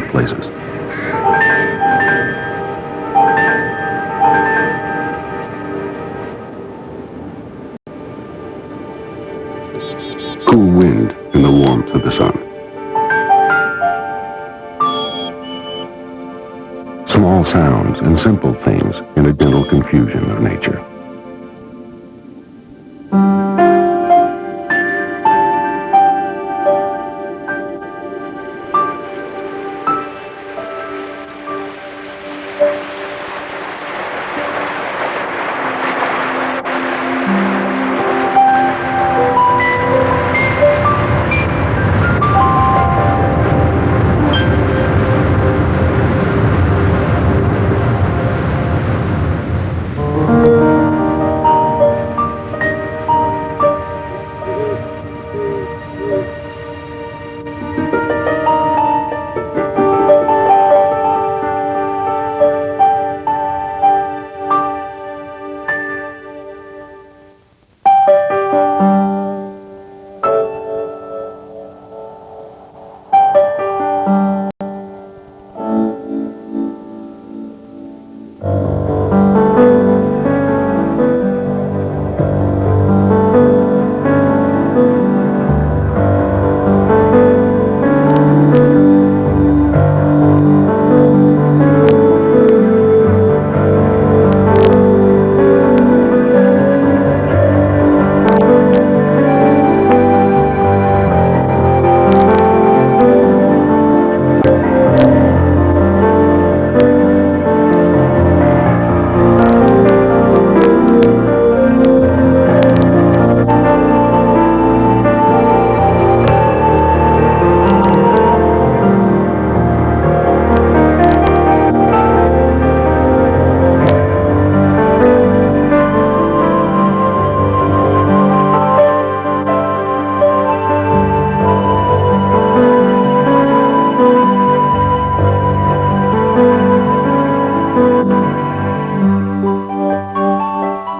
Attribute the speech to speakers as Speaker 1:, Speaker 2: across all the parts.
Speaker 1: places. Cool wind in the warmth of the sun. Small sounds and simple things in a gentle confusion of nature.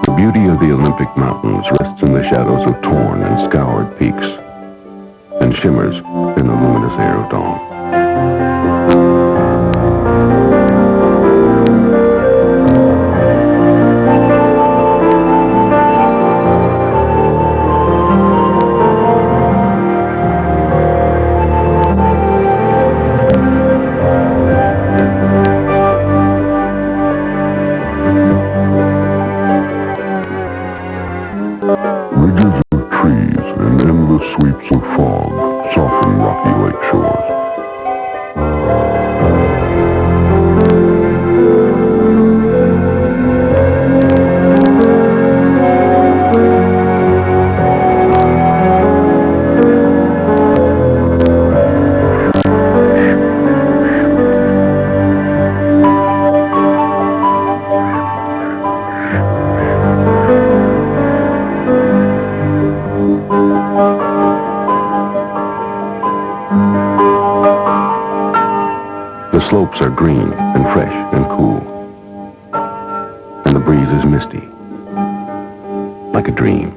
Speaker 1: The beauty of the Olympic Mountains rests in the shadows of torn and scoured peaks and shimmers in the luminous air of dawn. Ridges of trees and endless sweeps of fog soften rocky lake shores. The slopes are green and fresh and cool, and the breeze is misty, like a dream.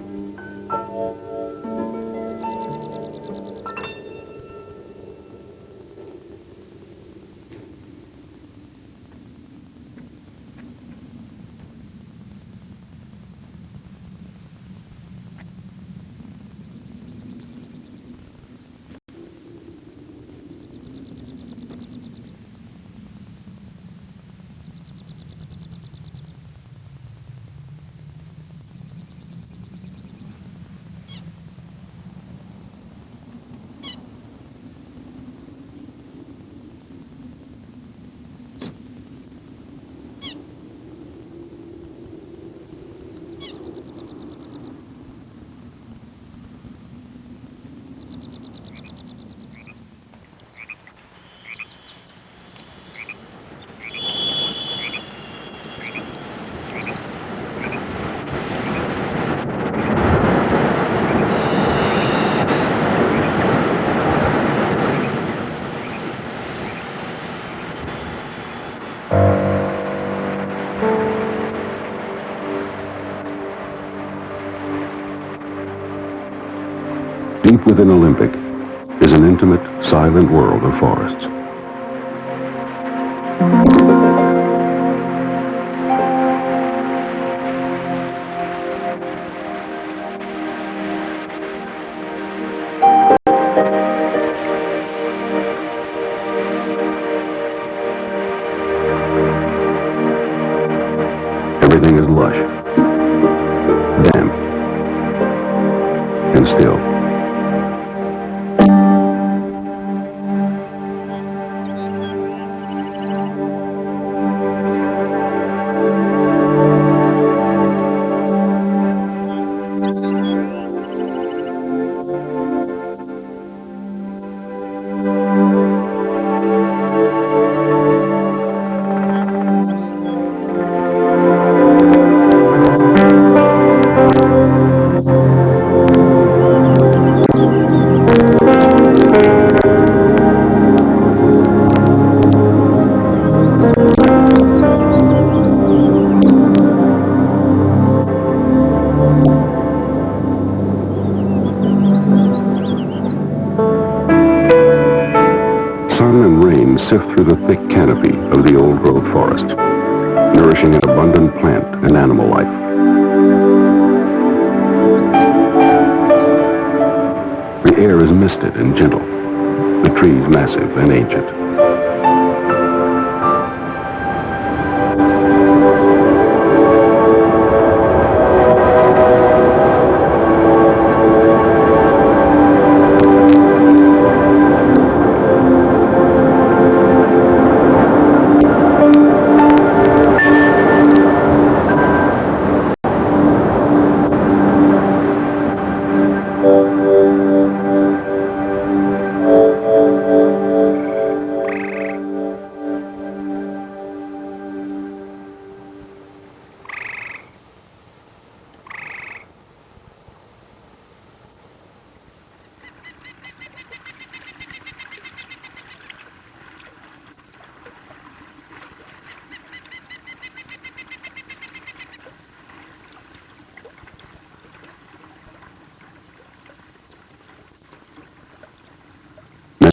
Speaker 1: Deep within Olympic is an intimate, silent world of forests. lush, damp, and still. Sun and rain sift through the thick canopy of the old-growth forest, nourishing an abundant plant and animal life. The air is misted and gentle, the trees massive and ancient.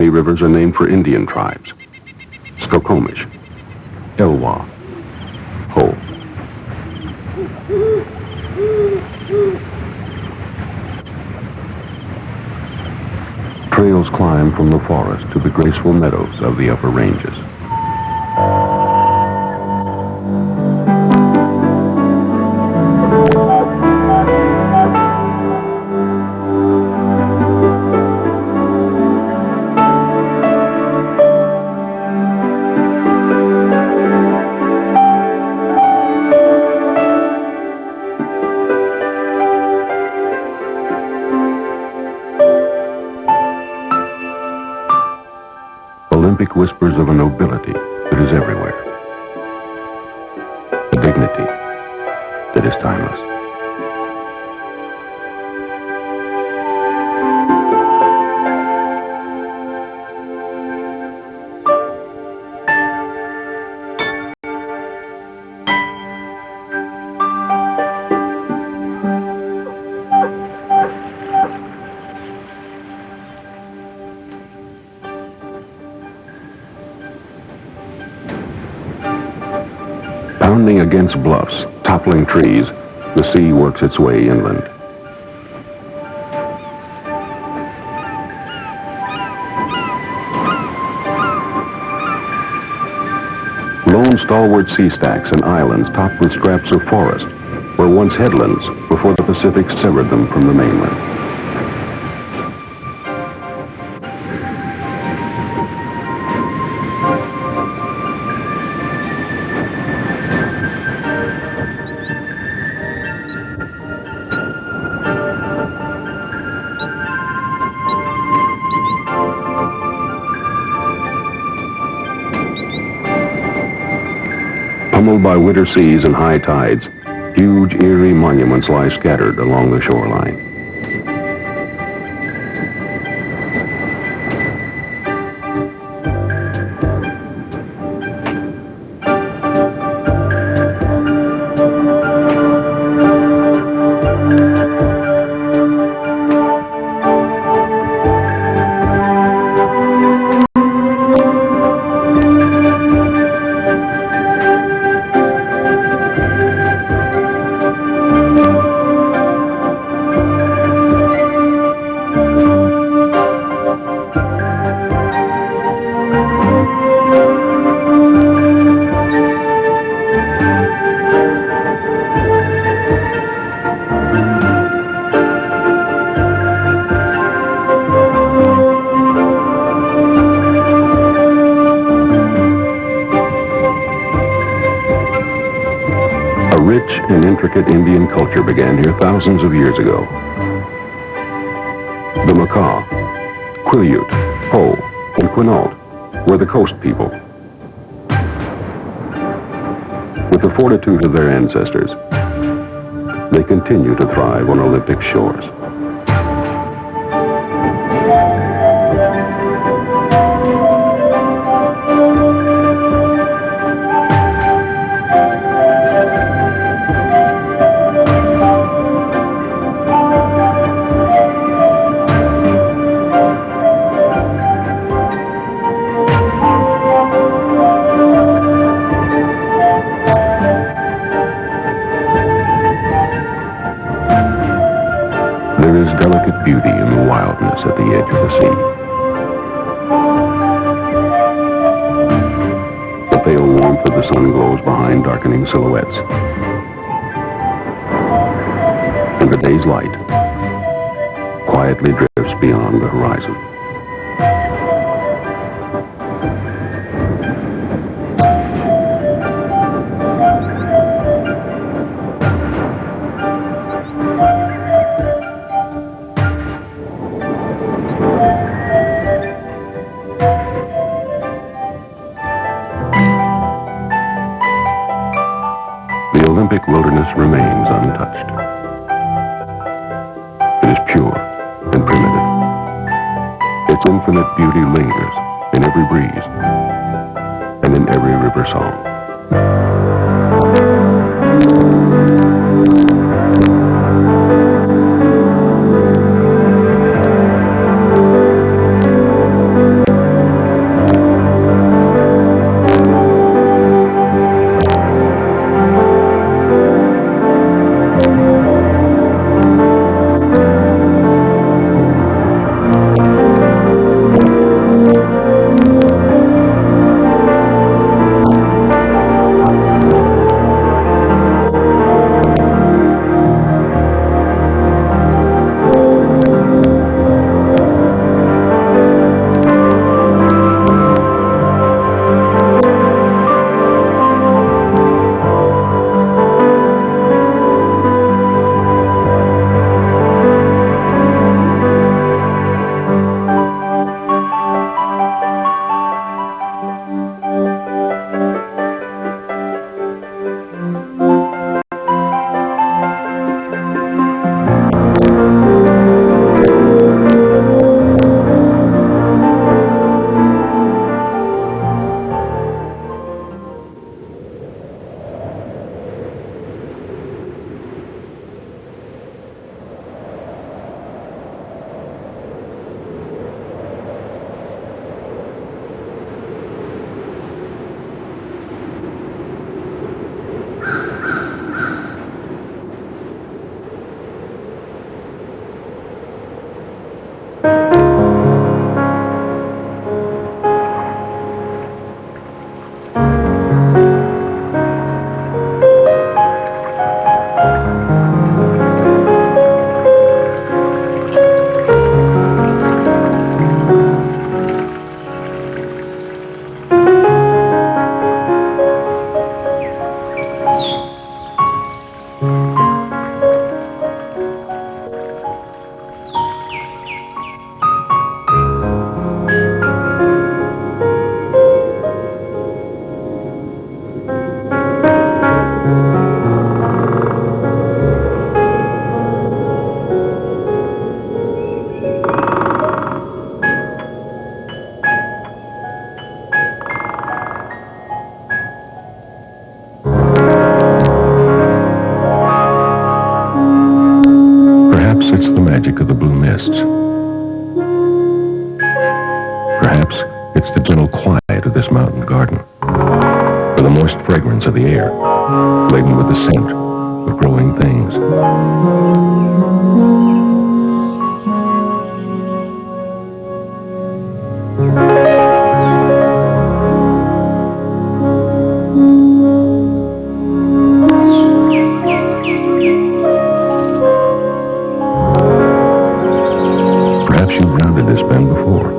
Speaker 1: Many rivers are named for Indian tribes: Skokomish, Elwha, Ho. Trails climb from the forest to the graceful meadows of the upper ranges. Olympic whispers of a nobility that is everywhere. A dignity that is timeless. Pounding against bluffs, toppling trees, the sea works its way inland. Lone stalwart sea stacks and islands topped with straps of forest were once headlands before the Pacific severed them from the mainland. Pummeled by winter seas and high tides, huge eerie monuments lie scattered along the shoreline. and intricate Indian culture began here thousands of years ago. The Makah, Quileute, Ho, and Quinault were the coast people. With the fortitude of their ancestors, they continue to thrive on Olympic shores. There is delicate beauty in the wildness at the edge of the sea. The pale warmth of the sun glows behind darkening silhouettes. And the day's light quietly drifts beyond the horizon. The Olympic wilderness remains untouched. It is pure and primitive. Its infinite beauty lingers in every breeze and in every river song. It's the magic of the blue mists. Perhaps it's the gentle quiet of this mountain garden, or the moist fragrance of the air, laden with the scent of growing things. This bend before,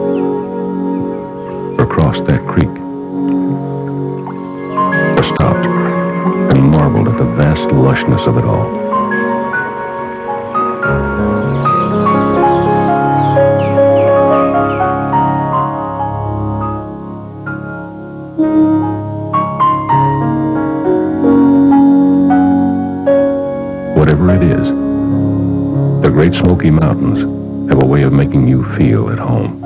Speaker 1: or crossed that creek, or stopped and marveled at the vast vast lushness of it all. Whatever it is, the Great Smoky Mountains have a way of making you feel at home.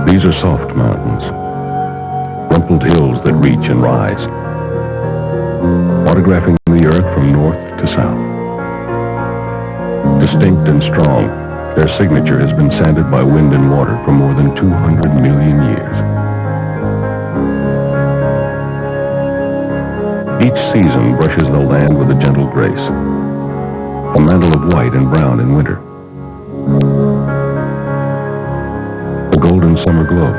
Speaker 1: These are soft mountains, rumpled hills that reach and rise, autographing the earth from north to south. Distinct and strong, their signature has been sanded by wind and water for more than 200 million years. Each season brushes the land with a gentle grace, a mantle of white and brown in winter, golden summer glow,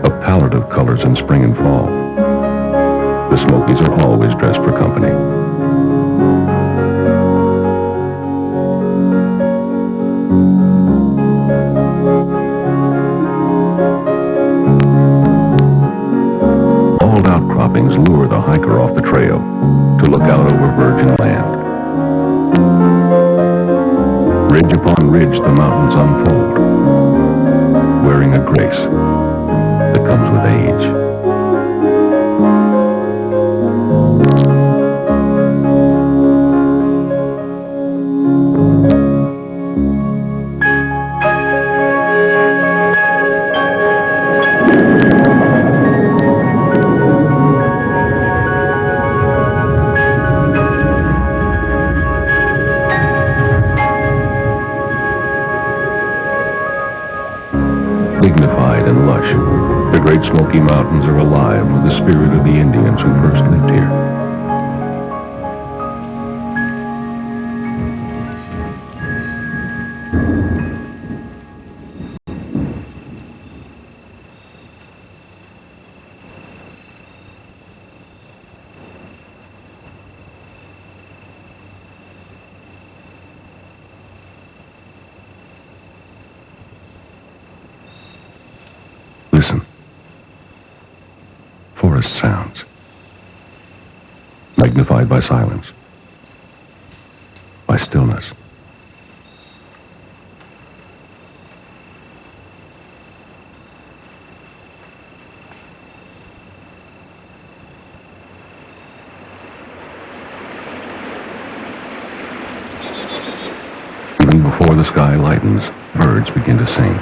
Speaker 1: a palette of colors in spring and fall. The Smokies are always dressed for company. Bald outcroppings lure the hiker off the trail to look out over virgin land. Ridge upon ridge, the mountains unfold, wearing a grace that comes with age. Dignified and lush, the Great Smoky Mountains are alive with the spirit of the Indians who first lived here. Listen. Forest sounds, magnified by silence, by stillness. Even before the sky lightens, birds begin to sing.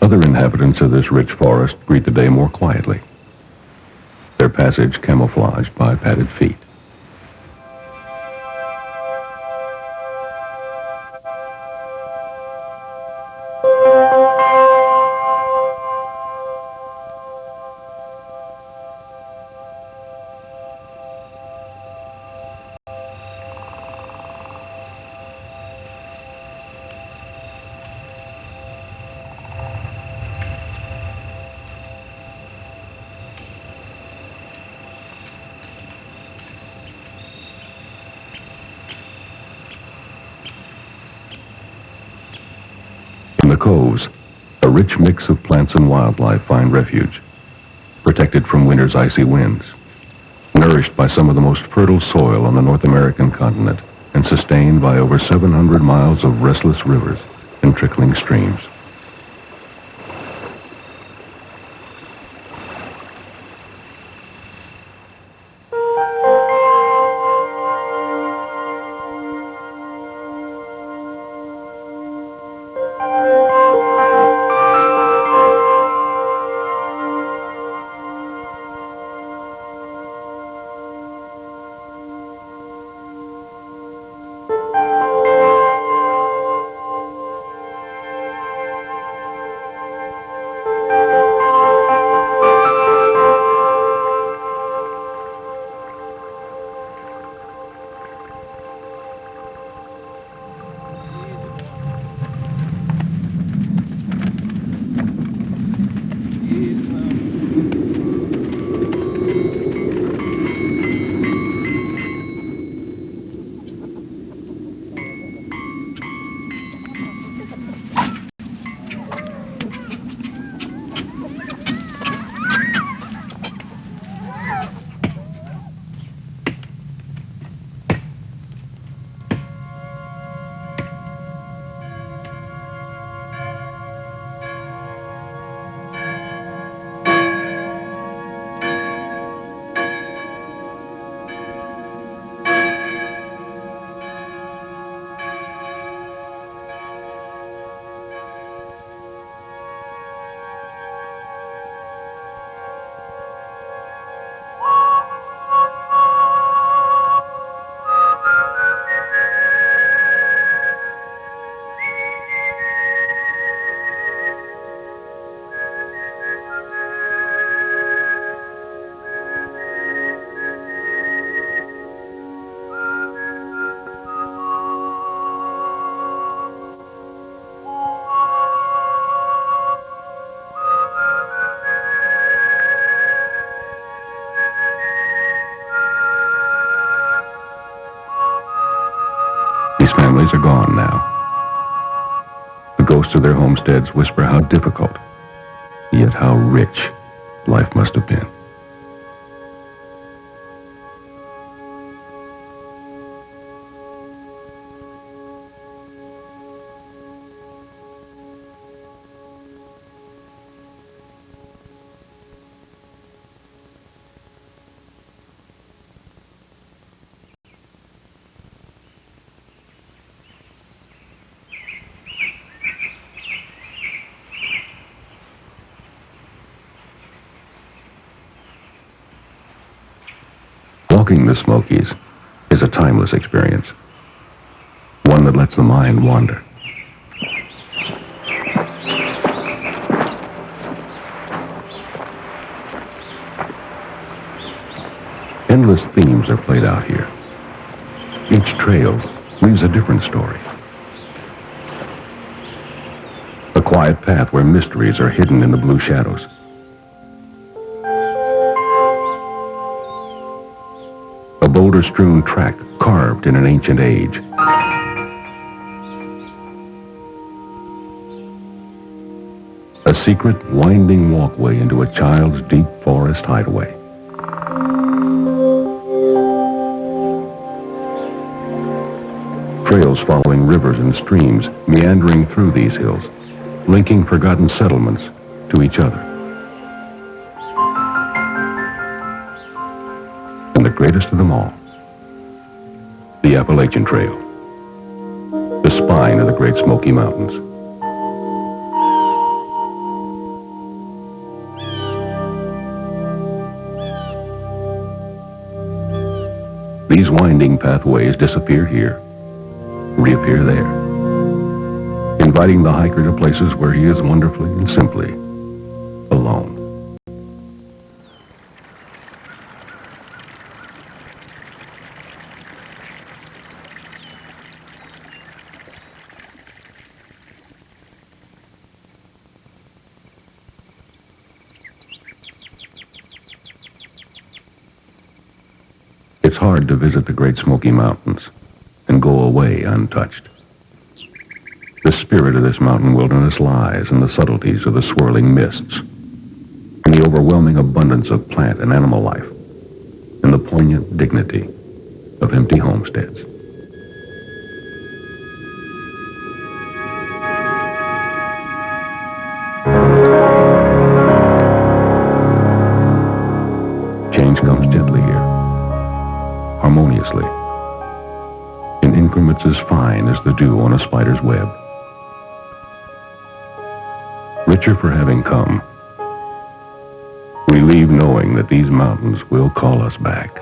Speaker 1: Other inhabitants of this rich forest greet the day more quietly, their passage camouflaged by padded feet. In the coves, a rich mix of plants and wildlife find refuge, protected from winter's icy winds, nourished by some of the most fertile soil on the North American continent, and sustained by over 700 miles of restless rivers and trickling streams. These families are gone now. The ghosts of their homesteads whisper how difficult, yet how rich, life must have been. Walking the Smokies is a timeless experience, one that lets the mind wander. Endless themes are played out here. Each trail weaves a different story. A quiet path where mysteries are hidden in the blue shadows. A boulder-strewn track carved in an ancient age. A secret, winding walkway into a child's deep forest hideaway. Trails following rivers and streams meandering through these hills, linking forgotten settlements to each other. And the greatest of them all, the Appalachian Trail, the spine of the Great Smoky Mountains. These winding pathways disappear here, reappear there, inviting the hiker to places where he is wonderfully and simply alone. It's hard to visit the Great Smoky Mountains and go away untouched. The spirit of this mountain wilderness lies in the subtleties of the swirling mists, in the overwhelming abundance of plant and animal life, and the poignant dignity of empty homesteads. Change comes gently here, harmoniously, in increments as fine as the dew on a spider's web. Richer for having come, we leave knowing that these mountains will call us back.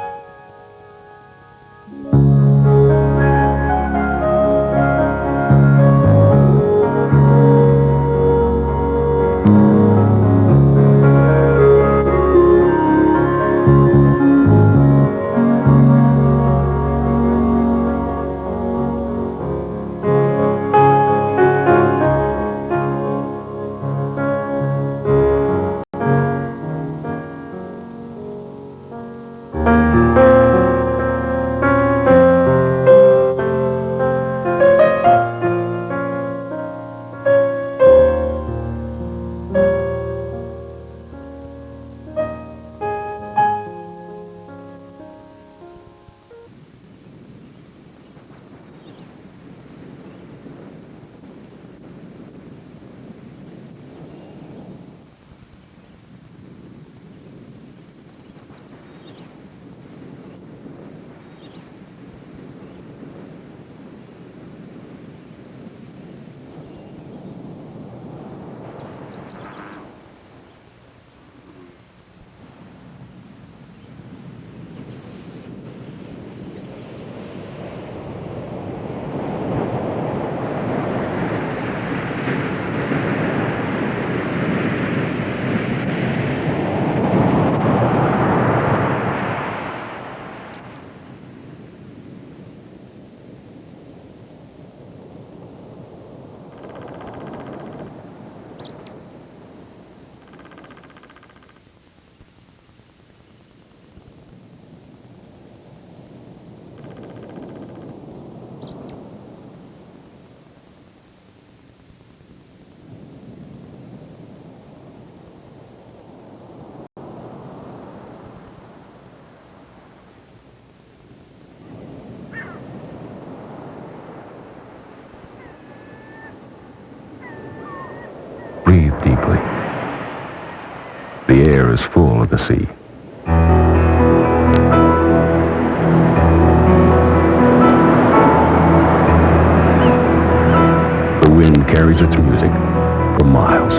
Speaker 1: deeply. The air is full of the sea. The wind carries its music for miles.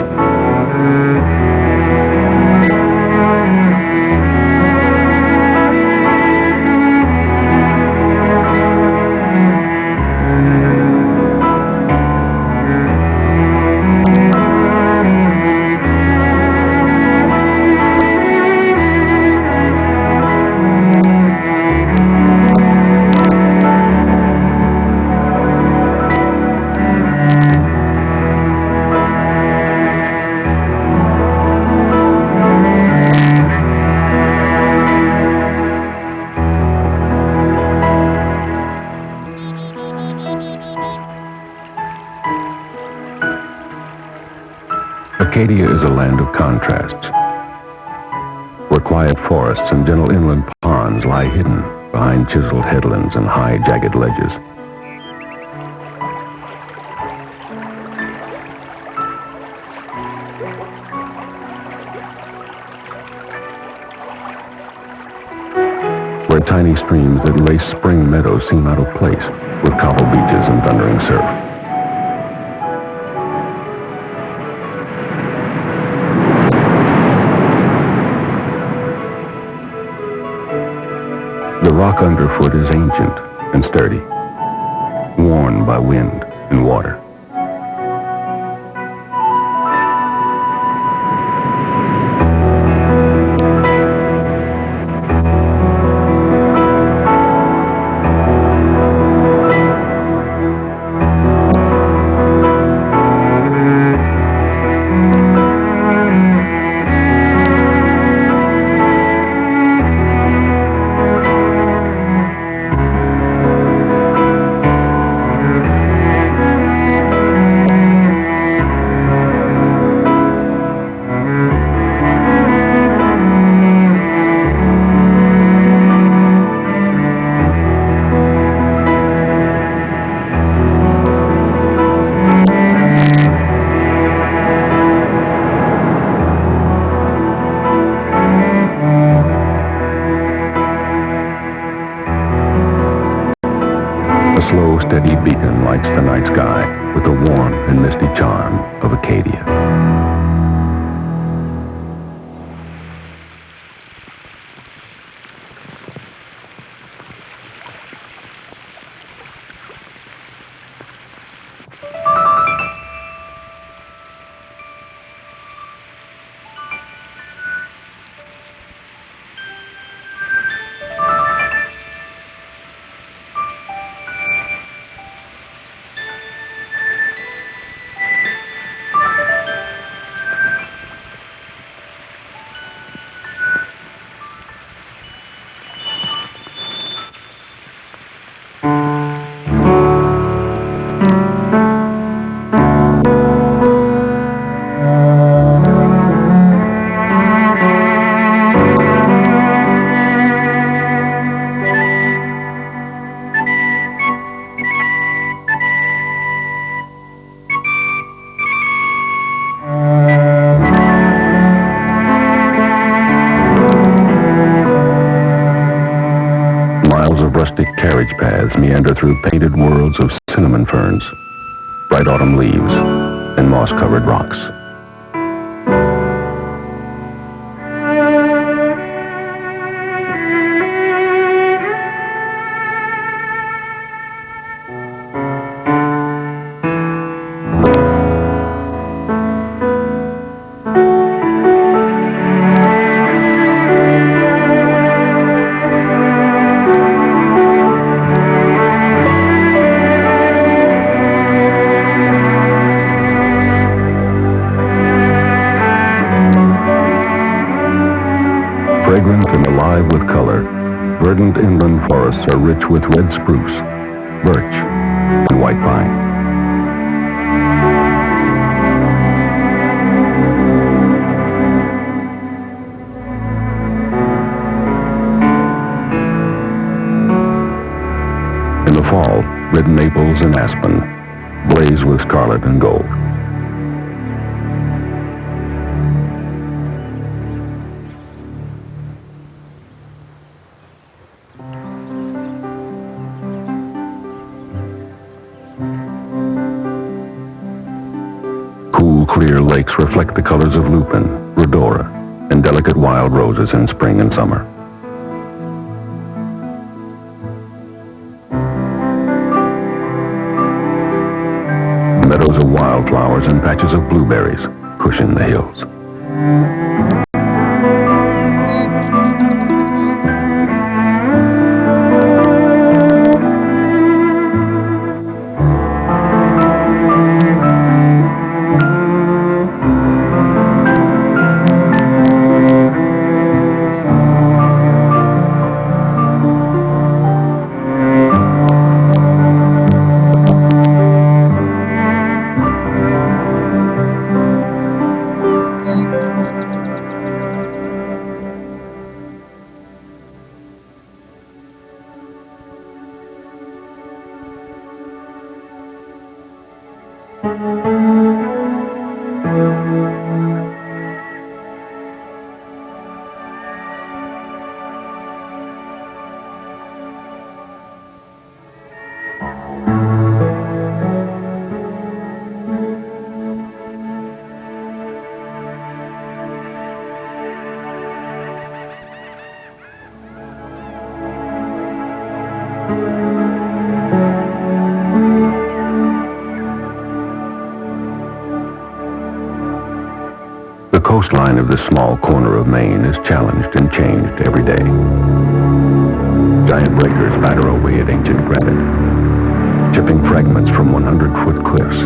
Speaker 1: Acadia is a land of contrasts, where quiet forests and gentle inland ponds lie hidden behind chiseled headlands and high, jagged ledges. Where tiny streams that lace spring meadows seem out of place, with cobble beaches and thundering surf. The rock underfoot is ancient and sturdy, worn by wind and water. A slow, steady beacon lights the night sky with the warm and misty charm of Acadia. Miles of rustic carriage paths meander through painted worlds of cinnamon ferns, bright autumn leaves, and moss-covered rocks. Fragrant and alive with color, verdant inland forests are rich with red spruce, birch, and white pine. In the fall, red maples and aspen blaze with scarlet and gold. clear lakes reflect the colors of lupin, rhodora, and delicate wild roses in spring and summer. Meadows of wildflowers and patches of blueberries cushion the hills. The coastline of this small corner of Maine is challenged and changed every day. Giant breakers batter away at ancient granite, chipping fragments from 100-foot cliffs.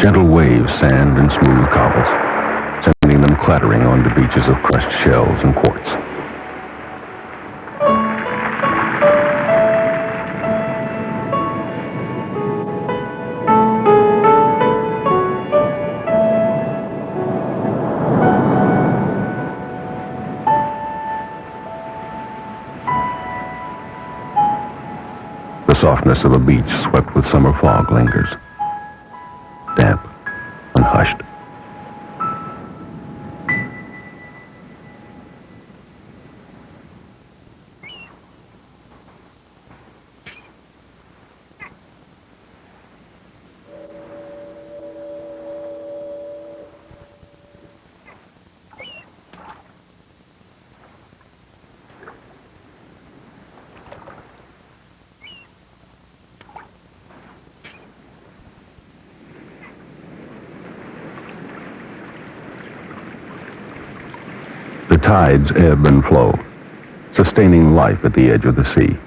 Speaker 1: Gentle waves sand and smooth cobbles, sending them clattering onto beaches of crushed shells and quartz. The softness of a beach swept with summer fog lingers, damp and hushed. The tides ebb and flow, sustaining life at the edge of the sea.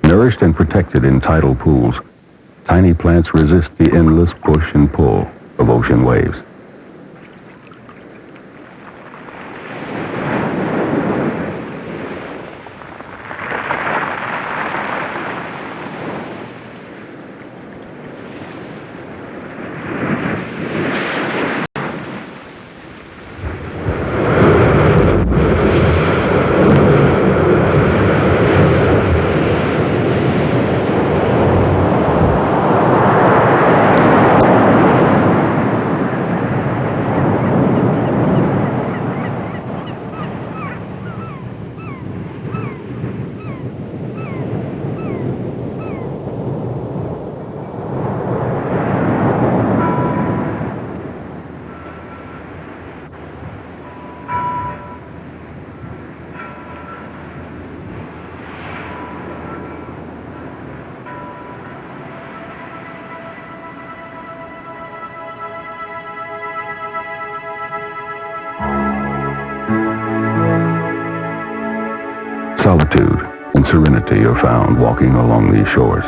Speaker 1: Nourished and protected in tidal pools, tiny plants resist the endless push and pull of ocean waves. Solitude and serenity are found walking along these shores.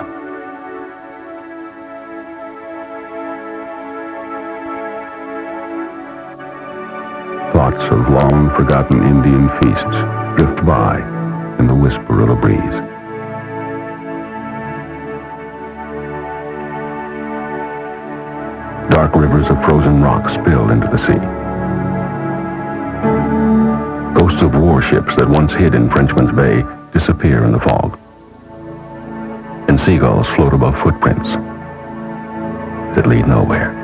Speaker 1: Thoughts of long-forgotten Indian feasts drift by in the whisper of a breeze. Dark rivers of frozen rock spill into the sea. Ghosts of warships that once hid in Frenchman's Bay disappear in the fog. And seagulls float above footprints that lead nowhere.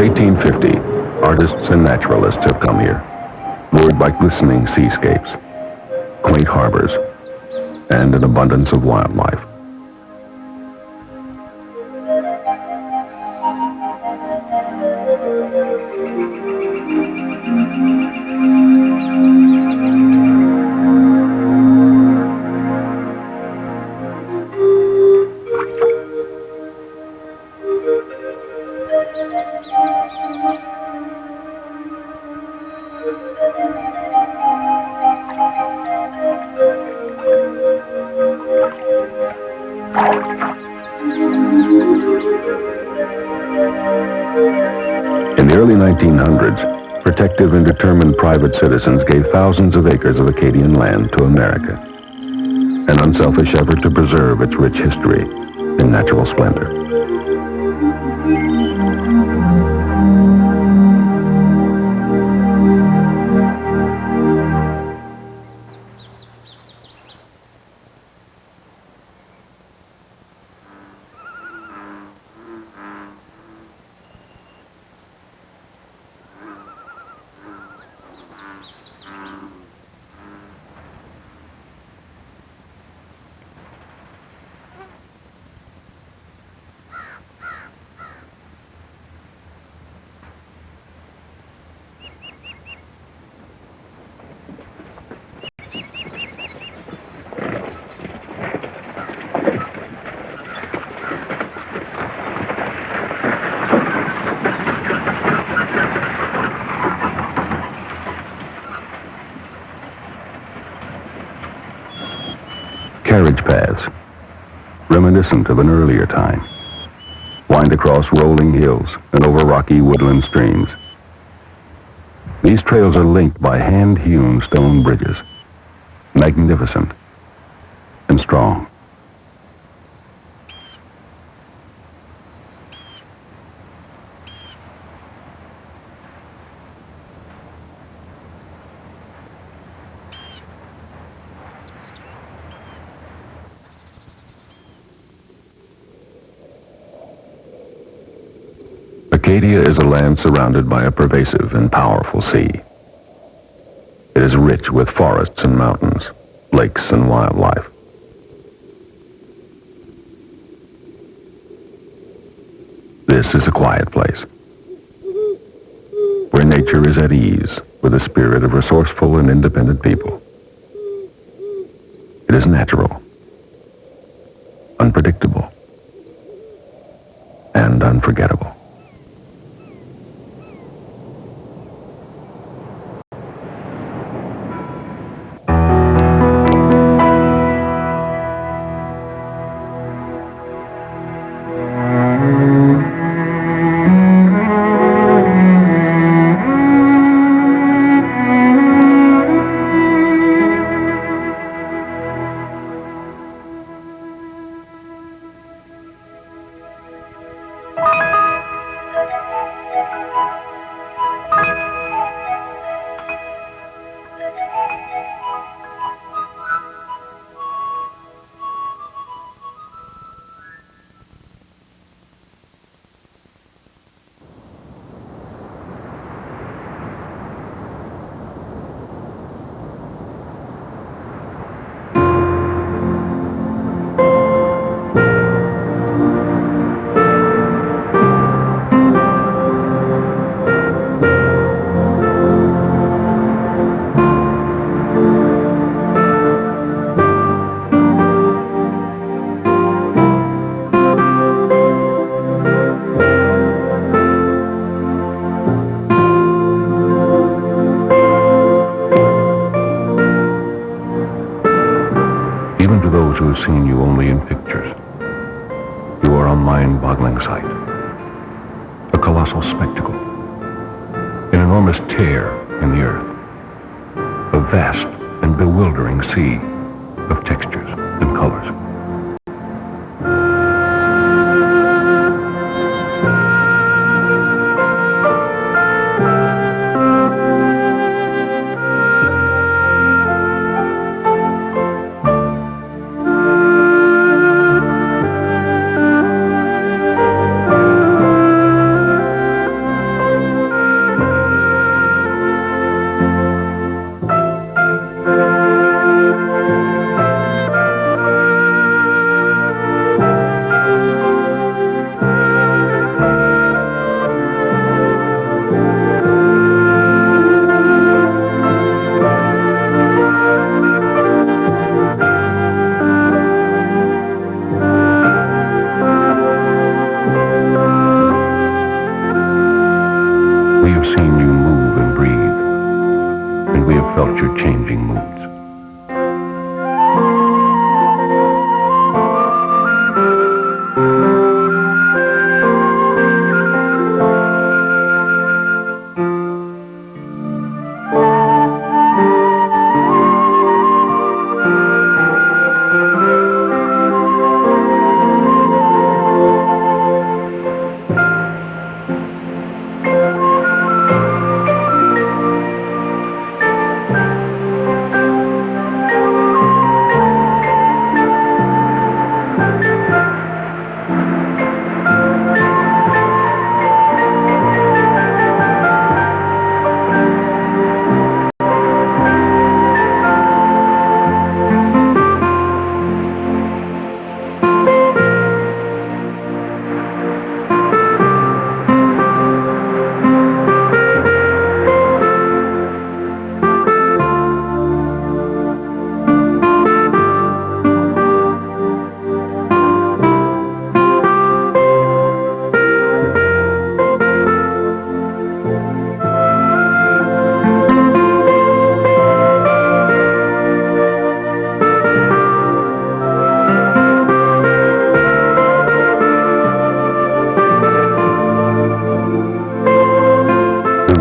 Speaker 1: 1850, artists and naturalists have come here, moored by glistening seascapes, quaint harbors, and an abundance of wildlife. In the early 1900s, protective and determined private citizens gave thousands of acres of Acadian land to America, an unselfish effort to preserve its rich history in natural splendor. Carriage paths, reminiscent of an earlier time, wind across rolling hills and over rocky woodland streams. These trails are linked by hand-hewn stone bridges, magnificent and strong. Acadia is a land surrounded by a pervasive and powerful sea. It is rich with forests and mountains, lakes and wildlife. This is a quiet place, where nature is at ease with the spirit of resourceful and independent people. It is natural, unpredictable, and unforgettable. Even to those who have seen you only in pictures, you are a mind-boggling sight. A colossal spectacle. An enormous tear in the earth. A vast and bewildering sea of textures and colors. your changing moods.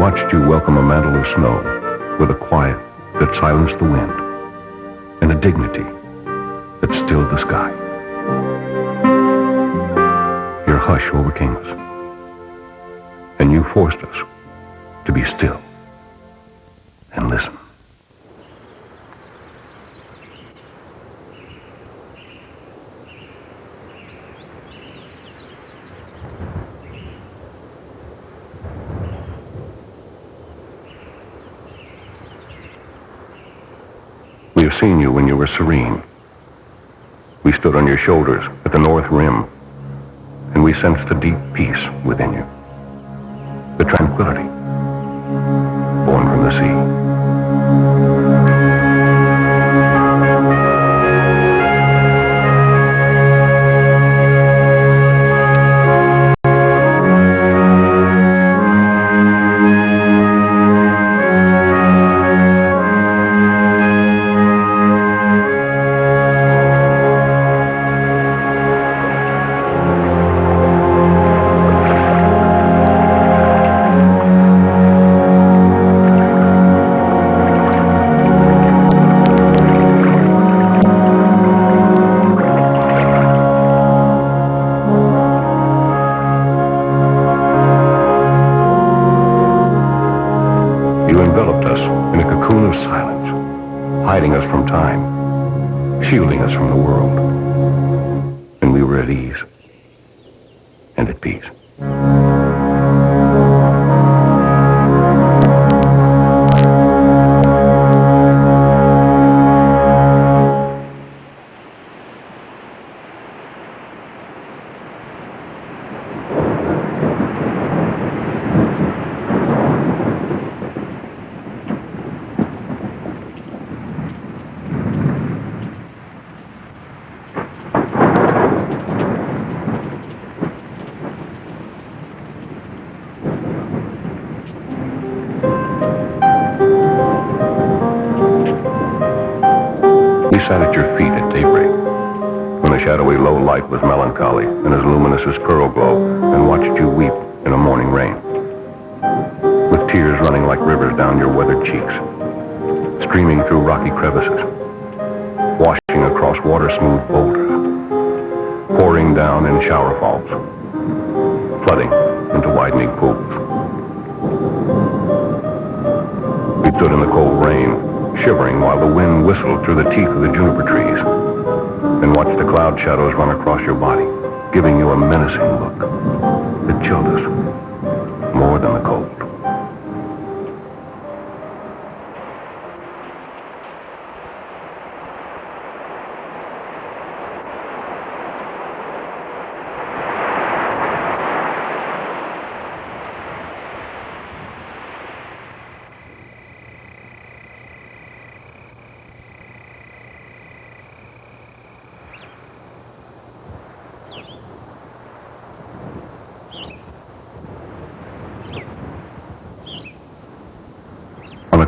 Speaker 1: Watched you welcome a mantle of snow with a quiet that silenced the wind and a dignity that stilled the sky. Your hush overcame us, and you forced us to be still and listen. We have seen you when you were serene. We stood on your shoulders at the North Rim, and we sensed a deep peace within you. The tranquility born from the sea. You enveloped us in a cocoon of silence, hiding us from time, shielding us from the world. And we were at ease and at peace. Sat at your feet at daybreak, when the shadowy low light was melancholy and as luminous as pearl glow, and watched you weep in a morning rain, with tears running like rivers down your weathered cheeks, streaming through rocky crevices, washing across water-smooth boulders, pouring down in shower falls, flooding into widening pools. We stood in the cold rain, shivering while the wind whistled through the teeth of the juniper trees, and watched the cloud shadows run across your body, giving you a menacing look that chilled us more than the cold.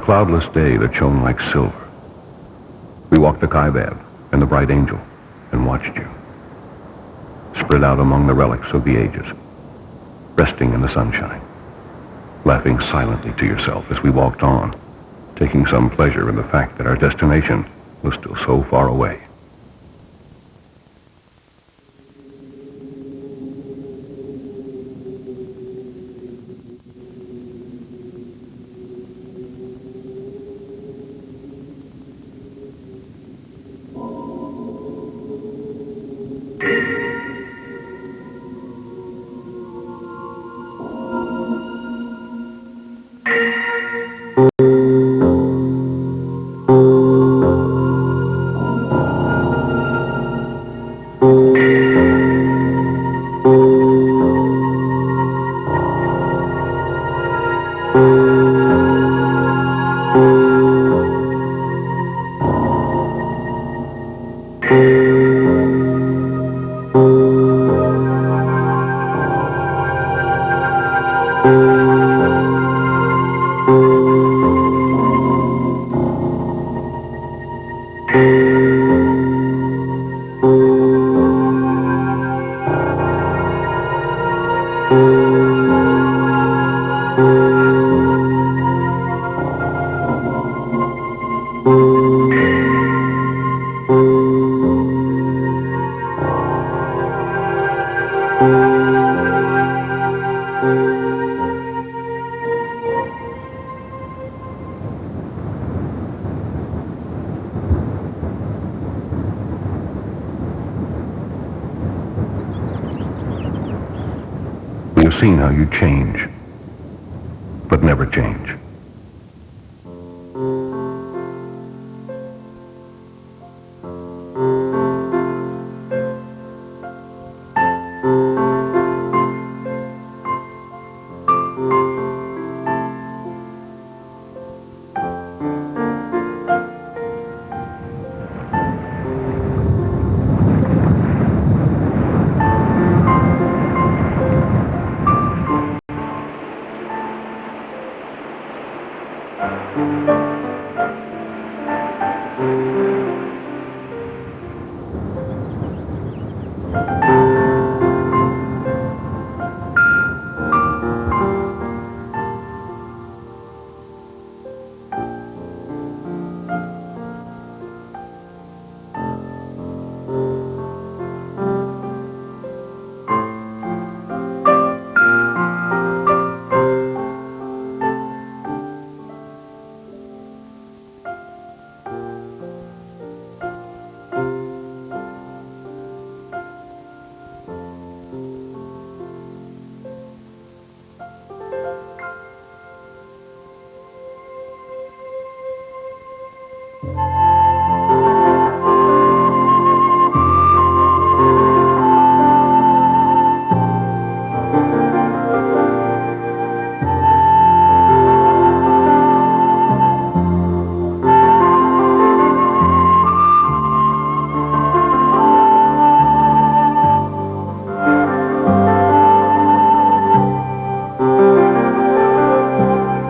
Speaker 1: cloudless day that shone like silver. We walked the Kaibab and the Bright Angel and watched you, spread out among the relics of the ages, resting in the sunshine, laughing silently to yourself as we walked on, taking some pleasure in the fact that our destination was still so far away. We have seen how you change, but never change.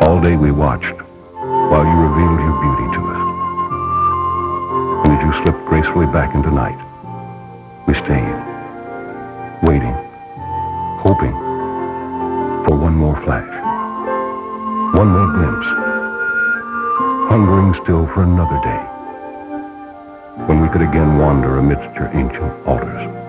Speaker 1: All day we watched while you revealed your beauty to us. And as you slipped gracefully back into night, we stayed, waiting, hoping for one more flash, one more glimpse, hungering still for another day when we could again wander amidst your ancient altars.